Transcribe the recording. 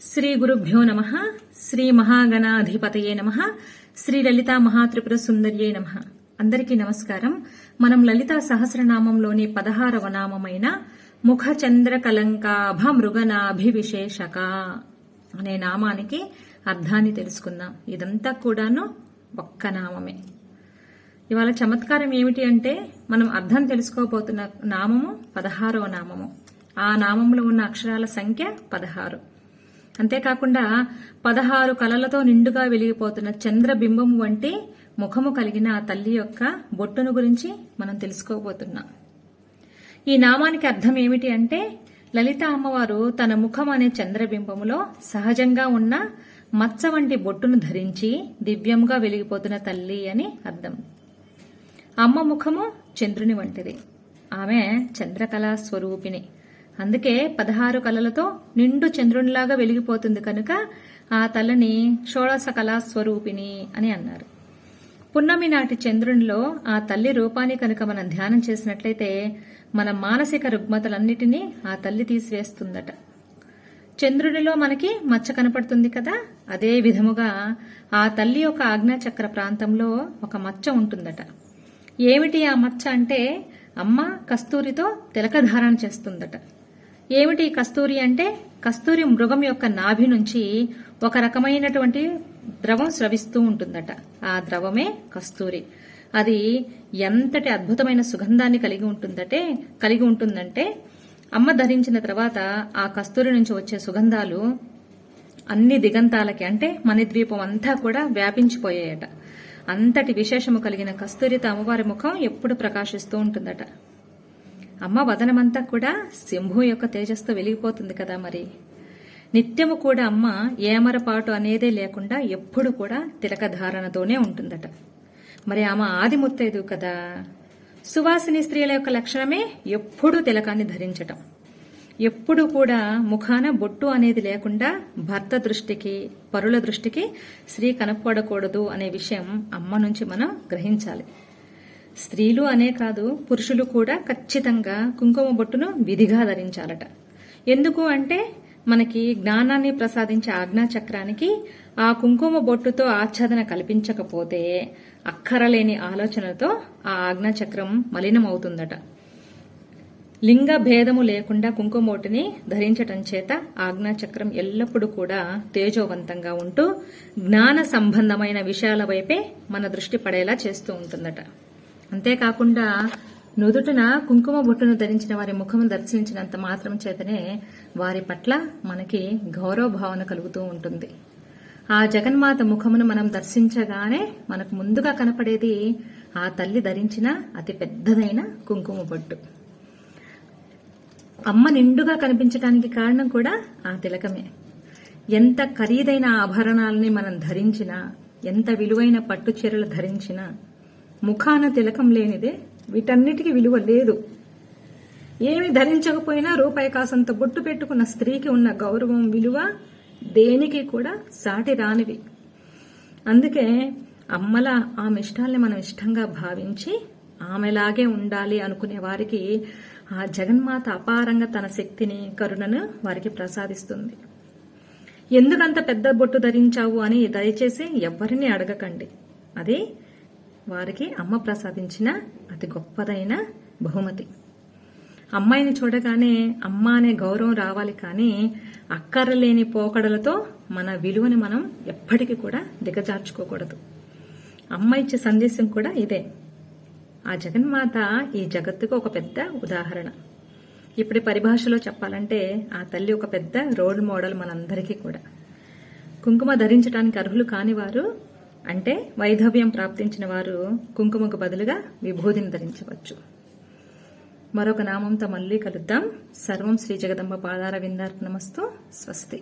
శ్రీ గురుభ్యో నమః. శ్రీ మహాగణాధిపతయే నమః. శ్రీ లలితా మహాత్రిపుర సుందర్యే నమః. అందరికీ నమస్కారం. మనం లలితా సహస్రనామంలోని 16వ నామమైన ముఖ చంద్ర కలంకాభ మృగనాభివిశేషక అనే నామానికి అర్థాన్ని తెలుసుకుందాం. ఇదంతా కూడాను ఒక్క నామమే. ఇవాళ చమత్కారం ఏమిటి అంటే మనం అర్థం తెలుసుకోబోతున్న నామము 16వ నామము. ఆ నామంలో ఉన్న అక్షరాల సంఖ్య 16. అంతేకాకుండా 16 కళలతో నిండుగా వెలిగిపోతున్న చంద్రబింబం వంటి ముఖము కలిగిన ఆ తల్లి యొక్క బొట్టును గురించి మనం తెలుసుకోబోతున్నాం. ఈ నామానికి అర్థం ఏమిటి అంటే లలిత అమ్మవారు తన ముఖం అనే చంద్రబింబములో సహజంగా ఉన్న మచ్చ వంటి బొట్టును ధరించి దివ్యంగా వెలిగిపోతున్న తల్లి అని అర్థం. అమ్మ ముఖము చంద్రుని వంటిది. ఆమె చంద్రకళా స్వరూపిణి. అందుకే 16 కళలతో నిండు చంద్రునిలాగా వెలిగిపోతుంది కనుక ఆ తల్లిని షోడశ కళా స్వరూపిణి అని అన్నారు. పున్నమి నాటి చంద్రునిలో ఆ తల్లి రూపాన్ని కనుక మనం ధ్యానం చేసినట్లయితే మన మానసిక రుగ్మతలన్నిటినీ ఆ తల్లి తీసివేస్తుందట. చంద్రునిలో మనకి మచ్చ కనపడుతుంది కదా, అదే విధముగా ఆ తల్లి యొక్క ఆజ్ఞాచక్ర ప్రాంతంలో ఒక మచ్చ ఉంటుందట. ఏమిటి ఆ మచ్చ అంటే అమ్మ కస్తూరితో తిలకధారణ చేస్తుందట. ఏమిటి కస్తూరి అంటే కస్తూరి మృగం యొక్క నాభి నుంచి ఒక రకమైనటువంటి ద్రవం స్రవిస్తూ ఉంటుందట. ఆ ద్రవమే కస్తూరి. అది ఎంతటి అద్భుతమైన సుగంధాన్ని కలిగి ఉంటుందంటే అమ్మ ధరించిన తర్వాత ఆ కస్తూరి నుంచి వచ్చే సుగంధాలు అన్ని దిగంతాలకి అంటే మణిద్వీపం అంతా కూడా వ్యాపించిపోయాయట. అంతటి విశేషము కలిగిన కస్తూరితో అమ్మవారి ముఖం ఎప్పుడు ప్రకాశిస్తూ ఉంటుందట. అమ్మ వదనమంతా కూడా శంభు యొక్క తేజస్తో వెలిగిపోతుంది కదా. మరి నిత్యము కూడా అమ్మ ఏమరపాటు అనేదే లేకుండా ఎప్పుడు కూడా తిలక ధారణతోనే ఉంటుందట. మరి ఆమె ఆది ముత్తైదు కదా. సువాసిని స్త్రీల యొక్క లక్షణమే ఎప్పుడూ తిలకాన్ని ధరించటం. ఎప్పుడు కూడా ముఖాన బొట్టు అనేది లేకుండా భర్త దృష్టికి పరుల దృష్టికి స్త్రీ కనపడకూడదు అనే విషయం అమ్మ నుంచి మనం గ్రహించాలి. స్త్రీలు అనే కాదు, పురుషులు కూడా ఖచ్చితంగా కుంకుమ బొట్టును విధిగా ధరించాలట. ఎందుకు అంటే మనకి జ్ఞానాన్ని ప్రసాదించే ఆజ్ఞాచక్రానికి ఆ కుంకుమ బొట్టుతో ఆచ్ఛాదన కల్పించకపోతే అక్కరలేని ఆలోచనలతో ఆ ఆజ్ఞాచక్రం మలినమవుతుందట. లింగ భేదము లేకుండా కుంకుమ బొట్టుని ధరించటం చేత ఆజ్ఞాచక్రం ఎల్లప్పుడూ కూడా తేజోవంతంగా ఉంటూ జ్ఞాన సంబంధమైన విషయాల వైపే మన దృష్టి పడేలా చేస్తూ ఉంటుందట. అంతేకాకుండా నుదుటిన కుంకుమ బొట్టును ధరించిన వారి ముఖం దర్శించినంత మాత్రం చేతనే వారి పట్ల మనకి గౌరవ భావన కలుగుతూ ఉంటుంది. ఆ జగన్మాత ముఖమును మనం దర్శించగానే మనకు ముందుగా కనపడేది ఆ తల్లి ధరించిన అతి పెద్దదైన కుంకుమ బొట్టు. అమ్మ నిండుగా కనిపించడానికి కారణం కూడా ఆ తిలకమే. ఎంత ఖరీదైన ఆభరణాలని మనం ధరించినా, ఎంత విలువైన పట్టు చీరలు ధరించినా ముఖాన తిలకం లేనిదే వీటన్నిటికీ విలువ లేదు. ఏమి ధరించకపోయినా రూపాయి కాసంత బొట్టు పెట్టుకున్న స్త్రీకి ఉన్న గౌరవం విలువ దేనికి కూడా సాటి రానివి. అందుకే అమ్మల ఆమె ఇష్టాల్ని మనం ఇష్టంగా భావించి ఆమెలాగే ఉండాలి అనుకునే వారికి ఆ జగన్మాత అపారంగా తన శక్తిని కరుణను వారికి ప్రసాదిస్తుంది. ఎందుకంత పెద్ద బొట్టు ధరించావు అని దయచేసి ఎవ్వరిని అడగకండి. అది వారికి అమ్మ ప్రసాదించిన అతి గొప్పదైన బహుమతి. అమ్మాయిని చూడగానే అమ్మ అనే గౌరవం రావాలి, కానీ అక్కరలేని పోకడలతో మన విలువని మనం ఎప్పటికీ కూడా దిగజార్చుకోకూడదు. అమ్మ ఇచ్చే సందేశం కూడా ఇదే. ఆ జగన్మాత ఈ జగత్తుకు ఒక పెద్ద ఉదాహరణ. ఇప్పుడు పరిభాషలో చెప్పాలంటే ఆ తల్లి ఒక పెద్ద రోల్ మోడల్ మనందరికీ కూడా. కుంకుమ ధరించడానికి అర్హులు కానివారు అంటే వైధవ్యం ప్రాప్తించిన వారు కుంకుమకు బదులుగా విభూతిని ధరించవచ్చు. మరొక నామంతో మళ్ళీ కలుద్దాం. సర్వం శ్రీ జగదంబ పాదార విందార్పణమస్తు. స్వస్తి.